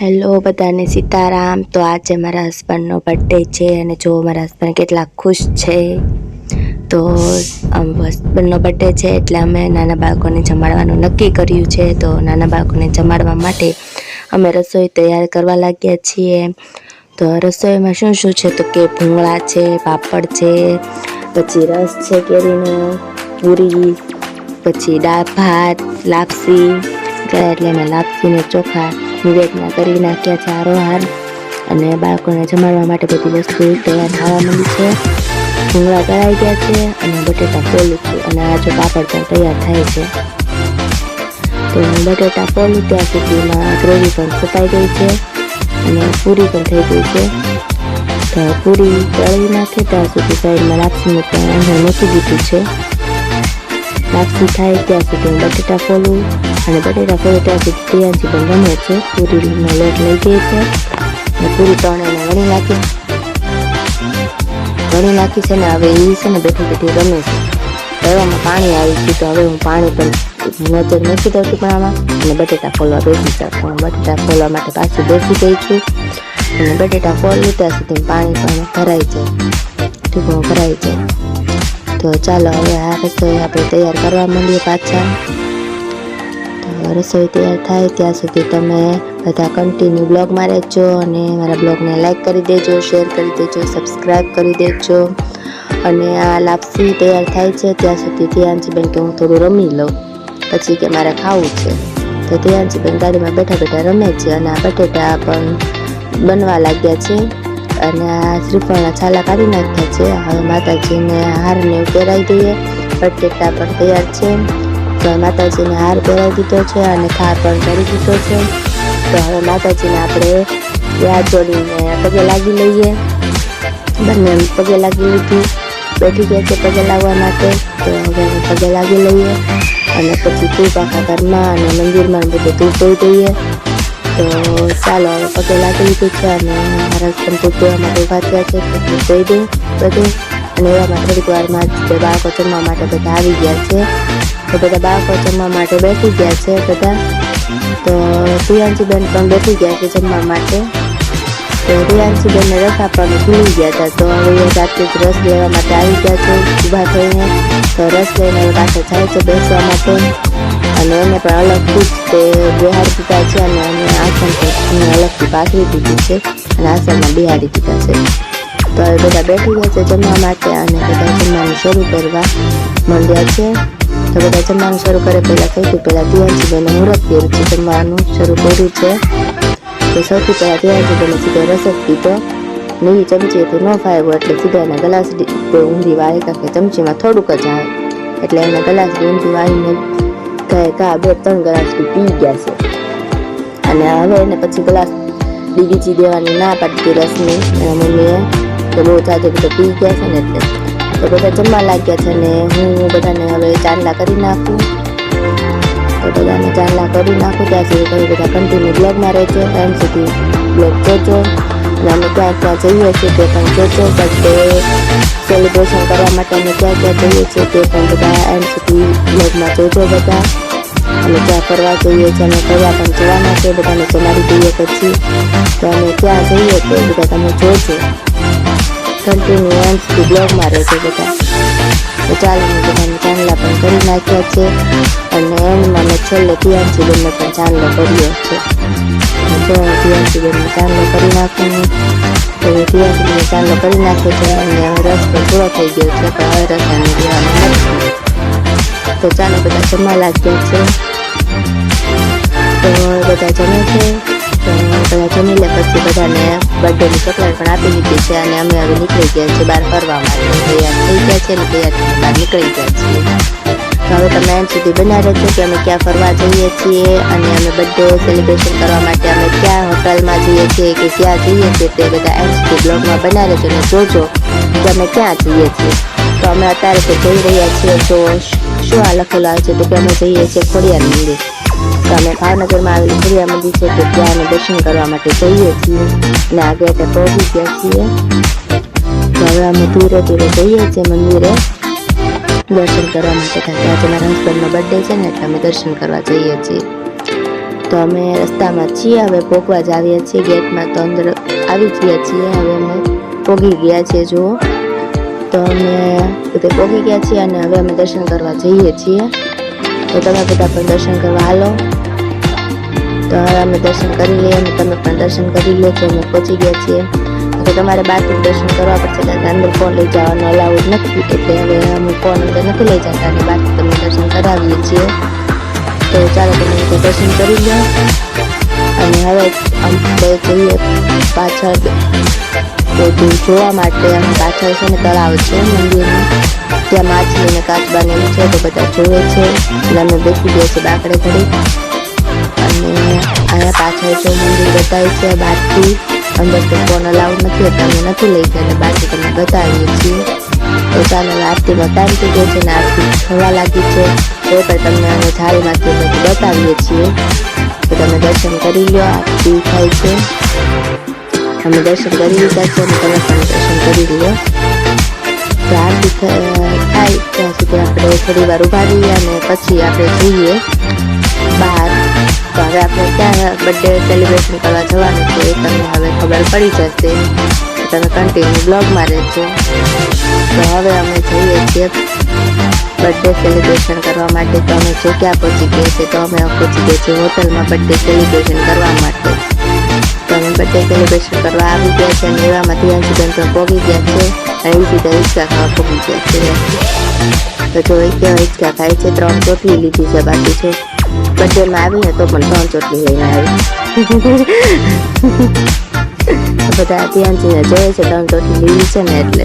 Hello બધાને સીતારામ। તો આજે મારા હસબન્ડનો બર્થડે છે અને જો મારા હસબન્ડ કેટલા ખુશ છે। તો હસબન્ડનો બર્થડે છે એટલે અમે નાના બાળકોને જમાડવાનું નક્કી કર્યું છે। તો નાના બાળકોને જમાડવા માટે અમે રસોઈ તૈયાર કરવા લાગ્યા છીએ। તો રસોઈમાં શું શું છે તો કે ભૂંગળા છે, પાપડ છે, પછી રસ છે કેરીનો, પૂરી, પછી દાળ ભાત, લાપસી એટલે મેં લાપસીને ચોખા નિવેદના કરી નાખ્યા છે આરોહાર અને બાળકોને જમાડવા માટે બધી વસ્તુ તૈયાર થવા માંડી છે। ભૂંગળા તળાઈ ગયા છે અને બટેટા ફોલું છું અને આ જો પાપડ પણ તૈયાર થાય છે। તો બટેટા ફોલું ત્યાં સુધીમાં ગ્રેવી પણ ફૂટાઈ ગઈ છે અને પૂરી પણ થઈ ગઈ છે। તો પૂરી તળી નાખે ત્યાં સુધી સાઈડમાં લાપસીનું પણ અંદર મૂકી દીધું છે। લાપસી થાય ત્યાં સુધી બટેટા ફોલું અને બટેટા ફોલું ત્યાં સુધી પ્રિયાંશી પણ રમે છે। પૂરીનો લોટ લઈ ગઈ છે અને પૂરી પણ એને વણી નાખી છે ને હવે એ છે ને બેઠી બેઠી રમે છે। એવામાં પાણી આવી ગયું તો હવે હું પાણી પણ નજર મૂકી દઉં છું પણ આમાં અને બટેટા ફોલવા બેસી શકું। બટેટા ફોલવા માટે પાછું બેસી ગઈ છું અને બટેટા ફોલું ત્યાં સુધી પાણી પણ ભરાઈ જાય, ઢીકણું ભરાઈ જાય। તો ચાલો હવે આ રસોઈ આપણે તૈયાર કરવા માંડીએ પાછા। તો રસોઈ તૈયાર થાય ત્યાં સુધી તમે બધા કન્ટિન્યુ બ્લોગમાં રહેજો અને મારા બ્લોગને લાઈક કરી દેજો, શેર કરી દેજો, સબસ્ક્રાઈબ કરી દેજો। અને આ લાપસી તૈયાર થાય છે ત્યાં સુધી ધ્યાનજીબેન કે હું થોડું રમી લઉં, પછી કે મારે ખાવું છે। તો ધ્યાનજીબેન ગાડીમાં બેઠા બેઠા રમે છે અને આ બટેટા પણ બનવા લાગ્યા છે અને આ શ્રીફળના છાલા કાઢી નાખ્યા છે। હવે માતાજીને હારને પહેરાવી દઈએ। બટેટા પણ તૈયાર છે તો માતાજીને હાર પહેરાવી દીધો છે અને થાળ પણ કરી દીધો છે। તો હવે માતાજીને આપણે યાદ જોડીને પગે લાગી લઈએ। બંને પગે લાગી લીધું, બેઠી ગયા છે પગે લાગવા માટે। તો હવે પગે લાગી લઈએ અને પછી ધૂપ આખા ઘરમાં અને મંદિરમાં બધે ધૂપ દઈ દઈએ। તો ચાલો હવે પગે લાગી લીધું છે અને મારા હસબન્ડ ધૂપ દેવા માટે ઊભા થયા છે તો હું દઈ દઉં બધું। અને એવામાં થોડીક વારમાં જ બાળકો જમવા માટે બધા આવી ગયા છે। તો બધા બાળકો જમવા માટે બેસી ગયા છે બધા। તો પ્રિયાંશીબેન પણ બેસી ગયા છે જમવા માટે। તો પ્રિયાંશીબેનને રસ આપવાનું ભૂલી ગયા હતા તો હવે રાત્રે જ રસ લેવા માટે આવી ગયા છે ઊભા થઈને। તો રસ લઈને હવે પાછળ જાય છે બેસવા માટે અને એને પણ અલગથી જ તે બિહાડી દીધા છે અને અમે આસન પણ અલગથી પાથરી દીધું છે અને આસનમાં બિહાડી દીધા છે। તો હવે બધા બેઠી ગયા છે જમવા માટે અને બધા જમવાનું શરૂ કરવા માંડ્યા છે। તો બધા જમવાનું શરૂ કરે પહેલાં સૌથી પહેલાં ધ્યાનજીબેને મુહૂર્ત કર્યું છે, જમવાનું શરૂ કર્યું છે। તો સૌથી પહેલાં ધ્યાનજીબેને સીધો રસ જ પીધો, નીલી ચમચીથી ન ફાવ્યો એટલે સીધા એના ગ્લાસ ઊંધી વાળી કાંકે ચમચીમાં થોડુંક જ આવે એટલે એને ગ્લાસ ઊંધી વાળીને કા 2-3 ગ્લાસ પી ગયા છે અને હવે એને પછી ગ્લાસ બીજી દેવાની ના પાડતી રસની એના મમ્મીએ તો બહુ જાજો બધો પી ગયા છે ને એટલે। તો બધા જમવા લાગ્યા છે ને હું બધાને હવે ચાંદલા કરી નાખું। તો બધાને ચાંદલા કરી નાખું ત્યાં સુધી તમે બધા કન્ટિન્યુ બ્લોગમાં રહેજો, એન્ડ સુધી બ્લોગ જોજો અને અમે ક્યાં જઈએ છીએ તે પણ જોજો। બર્થડે સેલિબ્રેશન કરવા માટે અમે ક્યાં જઈએ છીએ તે પણ બધા એન્ડ સુધી બ્લોગમાં જોજો બધા। અમે ક્યાં ફરવા જઈએ છીએ અને ફરવા પણ જવાના છે, બધાને જમાડી દઈએ પછી તો અમે ક્યાં જઈએ તે બધા તમે જોજો, કન્ટિન્યુ એન્ડ સુધી બ્લોગમાં રહેજો બધા। તો ચાલો મેં બધાને ચાંદલા પણ કરી નાખ્યા છે અને એન્ડમાં મેં છેલ્લે ધ્યાનજીબેનને પણ ચાંદલો કર્યો છે। જો ધ્યાનજીબેનને ચાંદલો કરી નાખું તો ધ્યાનજીબેનને ચાંદલો કરી નાખ્યો છે અને હવે રસ પણ પૂરો થઈ ગયો છે પણ હવે રસ એને દેવાનો નથી। તો ચાલો બધા જમવા લાગ્યા છે। તો બધા જમે છે તો બધા જમી લે પછી બધાને બર્થડેની ચોકલેટ પણ આપી દીધી છે અને અમે હવે નીકળી ગયા છીએ બહાર ફરવા માટે। તૈયાર થઈ ગયા છે અને તૈયાર થઈને બહાર નીકળી ગયા છીએ। તો હવે તમે એન્ડ સુધી બના રહેજો કે અમે ક્યાં ફરવા જઈએ છીએ અને અમે બર્થડે સેલિબ્રેશન કરવા માટે અમે ક્યાં હોટલમાં જઈએ છીએ કે ક્યાં જઈએ છીએ તે બધા એન્ડ સુધી બ્લોગમાં બના રહેજો અને જોજો કે અમે ક્યાં જઈએ છીએ। તો અમે અત્યારે તો જઈ રહ્યા છીએ તો શું આ લખેલું આવે છે તો કે અમે જઈએ છીએ ખોડિયાર મંદિર। તો અમે ભાવનગરમાં આવેલું ખોડિયાર મંદિર છે તો ત્યાં અમે દર્શન કરવા માટે જઈએ છીએ અને આ ગેટે પહોંચી ગયા છીએ। તો હવે અમે ધીરે ધીરે જઈએ છીએ મંદિરે દર્શન કરવા માટે કારણ કે આજે મારા હસબન્ડનો બર્થડે છે ને એટલે અમે દર્શન કરવા જઈએ છીએ। તો અમે રસ્તામાં છીએ, હવે પોગવા જ આવ્યા છીએ ગેટમાં, તો અંદર આવી ગયા છીએ. હવે અમે પોગી ગયા છીએ. જુઓ તો અમે બધે પોગી ગયા છીએ અને હવે અમે દર્શન કરવા જઈએ છીએ. તો તમે બધા પણ દર્શન કરવા હાલો. તો હવે અમે દર્શન કરી લઈએ અને તમે પણ દર્શન કરી લો. તો અમે પહોંચી ગયા છીએ. તો તમારે બહારથી દર્શન કરવા પડશે, કારણ કે અંદર ફોન લઈ જવાનો અલાઉડ નથી, એટલે હવે અમે ફોન અંદર નથી લઈ જતા અને બહારથી તમને દર્શન કરાવીએ છીએ. તો ચાલો તમે દર્શન કરી લો અને હવે અમે જઈએ પાછળ બધું જોવા માટે. પાછળ છે ને તળાવ છે મંદિરનું, ત્યાં માછલી ને કાચબાને એવું છે, તો બધા જોવે છે. એટલે અમે બેસી ગયા છીએ બાકડે ઘડી અને અહીંયા પાછળ જો મંદિર બતાવે છે બહારથી. અંદર તો ફોન અલાઉડ નથી એટલે અમે નથી લઈ ગયા અને બહારથી તમને બતાવીએ છીએ. તો ચાલો આરતીનો ટાઈમ થઈ ગયો છે ને આરતી થવા લાગી છે, તો પણ તમને અમે થાળીમાંથી બધું બતાવીએ છીએ. તો તમે દર્શન કરી લો. આરતી થાય છે, અમે દર્શન કરી લીધા છે અને તમે પણ દર્શન કરી લો. તો આરતી થાય ત્યાં સુધી આપણે થોડી વાર ઊભા રહીએ અને પછી આપણે જઈએ બહાર. તો હવે આપણે ક્યાં બર્થડે સેલિબ્રેશન કરવા જવાનું છે એ તમને હવે ખબર પડી જશે. તમે કન્ટિન્યુ બ્લોગમાં રહેજો. તો હવે અમે જઈએ છીએ બર્થડે સેલિબ્રેશન કરવા માટે. તો અમે જગ્યા પહોંચી ગયા છે. તો અમે પહોંચી ગયા છીએ હોટલમાં બર્થડે સેલિબ્રેશન કરવા માટે. તો અમે બર્થડે સેલિબ્રેશન કરવા આવી ગયા છે અને એવામાં ધ્યાનથી પણ પોગી ગયા છે અને એ સીધા હિંચકા ખાવા પોગી ગયા છે. તો જો કેવા હિંચકા ખાય છે, 3 ચોટલી લીધી છે. બાકી છે બર્થડેમાં આવીને તો પણ 3 ચોટલી લઈને આવી. બધા ધ્યાનથી જોયે છે 3 ચોટલી લીધી છે ને એટલે.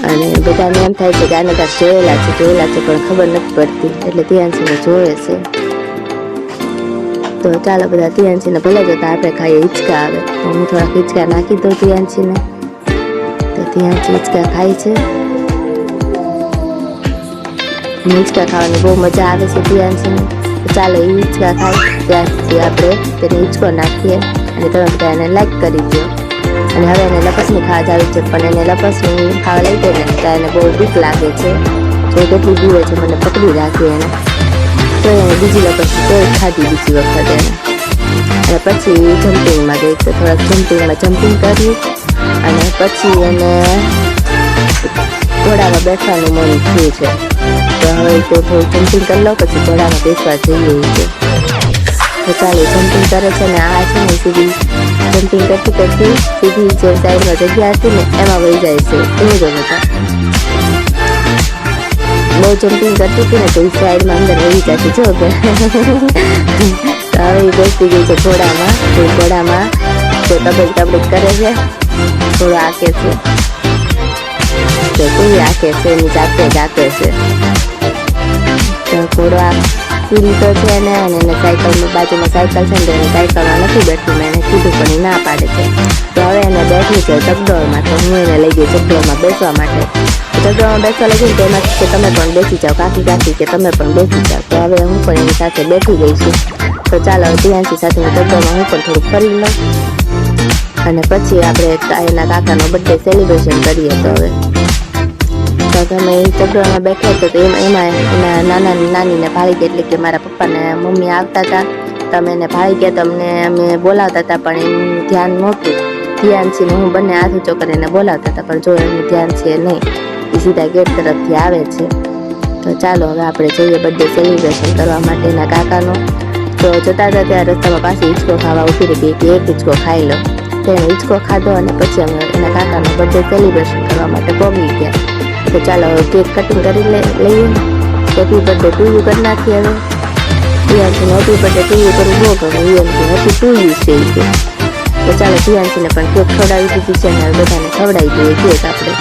અને બધાને એમ થાય છે કે આને કાંઈક જોયેલા છે પણ ખબર નથી પડતી, એટલે ધ્યાનથી જોયે છે. તો ચાલો બધા ધ્યાનથી ભલે જતા આપણે ખાઈએ હિંચકા. આવે તો હું થોડાક હિંચકા નાખી દઉં ધ્યાનથી. તો ધ્યાનથી હિંચકા ખાય છે. હિંચકા ખાવાની બહુ મજા આવે છે ધ્યાનથી. ચાલો એ હિંચકા ખાય ત્યાં સુધી આપણે તેને હિંચકો નાખીએ અને તમે બધા એને લાઈક કરી દો. અને હવે એને લપસણી ખાવા જાવી છે, પણ એને લપસણી ખાવા લઈ ગઈ ને ત્યાં એને બહુ બીક લાગે છે. જો કેટલી બીવે છે, મને પકડી રાખી એને. તો એને બીજી લપસણી તો ખાધી બીજી વખત એને. અને પછી જમ્પિંગમાં ગઈ. તો થોડાક જમ્પિંગ કરી અને પછી એને ઘોડામાં બેસવાનું મન થયું છે. તો હવે તો થોડું જમ્પિંગ કરી લો, પછી ઘોડામાં બેસવા જઈએ છે. તો ચાલો જમ્પિંગ કરે છે ને આ છે ને સીધી જમ્પિંગ કરતી સીધી જે સાઈડમાં જગ્યા હતી ને એમાં વહી જાય છે. એવું જ બધા બહુ જમ્પિંગ કરતી હતી ને તો એ સાઈડમાં અંદર વહી જતી. જો તો હવે બેસી ગઈ છે ઘોડામાં. તો ઘોડામાં તો તબેક કરે છે, થોડું આકે છે. તો કોઈ આકે છે એની જાતે જ આકે છે. તો ઘોડો પીરી તો છે ને, અને એને સાયકલમાં બાજુમાં સાયકલ છે ને, તો એને સાયકલમાં નથી બેઠું. મેં એને કીધું પણ એ ના પાડે છે. તો હવે એને બેઠી છે ચકડોળમાં. તો હું એને લઈ ગઈ ચકડોળમાં બેસવા માટે. ચકડોળમાં બેસવા લઈ ગઈ તો એમાં કે તમે પણ બેસી જાઓ, કાકી કે તમે પણ બેસી જાઓ. તો હવે હું પણ એની સાથે બેઠી ગઈ છું. તો ચાલો ધ્યાનથી સાથે ચકડોળમાં હું પણ થોડુંક ફરી લઉં અને પછી આપણે એના કાકાનો બર્થડે સેલિબ્રેશન કરીએ. તો હવે તો તમે એ ચકડોળમાં બેઠા છો તો એમાં એના નાનીને ભાળી ગયા, એટલે કે મારા પપ્પાને મમ્મી આવતા હતા. તમે એને ભાળી ગયા, તમને અમે બોલાવતા હતા પણ એનું ધ્યાન નહોતું. ધ્યાન છે હું બંને હાથ ઊંચો કરીને બોલાવતા હતા, પણ જો એનું ધ્યાન છે નહીં. એ સીધા ગેટ તરફથી આવે છે. તો ચાલો હવે આપણે જઈએ બર્થડે સેલિબ્રેશન કરવા માટે એના કાકાનો. તો જતા હતા ત્યાં રસ્તામાં પાછી હિંચકો ખાવા ઊભી રહી ગઈ, એક હિંચકો ખાઈ લો. તો એને હિંચકો ખાધો અને પછી અમે એના કાકાનો બર્થડે સેલિબ્રેશન કરવા માટે પહોંચી ગયા. તો ચાલો કેક કટિંગ કરી લઈએ. હેપી બર્થડે ટુ યુ કરી નાખીએ. હવે ધ્યાનથી હેપી બર્થડે ટુ યુ કરવું બહુ ગમે. હેપી ટુ યુ છે. તો ચાલો ધ્યાનથી પણ કેક ખવડાવી દીધી છે અને બધાને ખવડાવી દઈએ કેક આપણે.